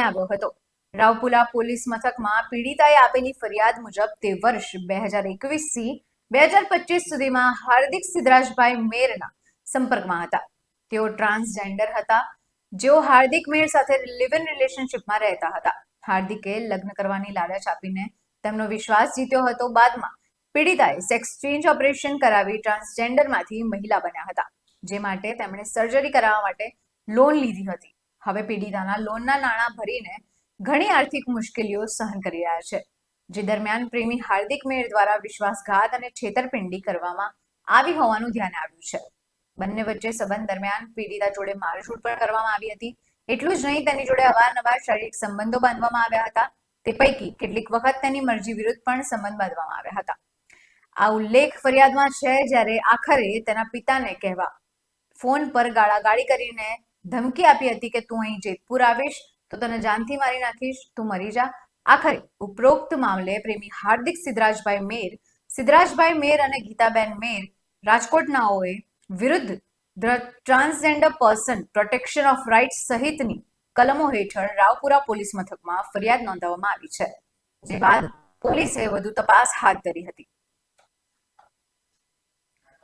આવ્યો હતો। રાવપુરા પોલીસ મથકમાં પીડિતાએ આપેલી ફરિયાદ મુજબ તે વર્ષ 2021 થી 2025 સુધીમાં હાર્દિક સિદ્ધરાજભાઈ મેરના સંપર્કમાં હતા। તેઓ ટ્રાન્સજેન્ડર હતા, જેઓ હાર્દિક મેર સાથે લિવ ઇન રિલેશનશિપમાં રહેતા હતા। હાર્દિકે લગ્ન કરવાની લાલચ આપીને તેમનો વિશ્વાસ જીત્યો હતો। બાદમાં પીડિતાએ સેક્સ ચેન્જ ઓપરેશન કરાવી ટ્રાન્સજેન્ડરમાંથી મહિલા બન્યા હતા, જે માટે તેમણે સર્જરી કરાવવા માટે લોન લીધી હતી। હવે પીડિતાના લોનના નાણાં ભરીને ઘણી આર્થિક મુશ્કેલીઓ સહન કરી રહ્યા છે, જે દરમિયાન પ્રેમી હાર્દિક મેર દ્વારા વિશ્વાસઘાત અને છેતરપિંડી કરવામાં આવી હોવાનું ધ્યાને આવ્યું છે। બંને વચ્ચે સંબંધ દરમિયાન પીડિતા જોડે મારઝૂડ પણ કરવામાં આવી હતી। એટલું જ નહીં, તેની જોડે અવારનવાર શારીરિક સંબંધો બાંધવામાં આવ્યા હતા। તે પૈકી કેટલીક વખત તેની મરજી વિરુદ્ધ પણ સંબંધ બાંધવામાં આવ્યા હતા। આ ઉલ્લેખ ફરિયાદમાં છે, જ્યારે આખરે તેના પિતાને કહેવા ફોન પર ગાળાગાળી કરીને ધમકી આપી હતી કે તું અહીં જેતપુર આવીશ તો તને જાનથી મારી નાખીશ, તું મરી જા। આખરે ઉપરોક્ત મામલે પ્રેમી હાર્દિક સિદ્ધરાજભાઈ મેર અને ગીતાબેન મેર રાજકોટનાઓએ વિરુદ્ધ transgender person protection of rights સહિતની કલમો હેઠળ રાવપુરા પોલીસ મથકમાં ફરિયાદ નોંધાવવામાં આવી છે, જે બાદ પોલીસે વધુ તપાસ હાથ ધરી હતી।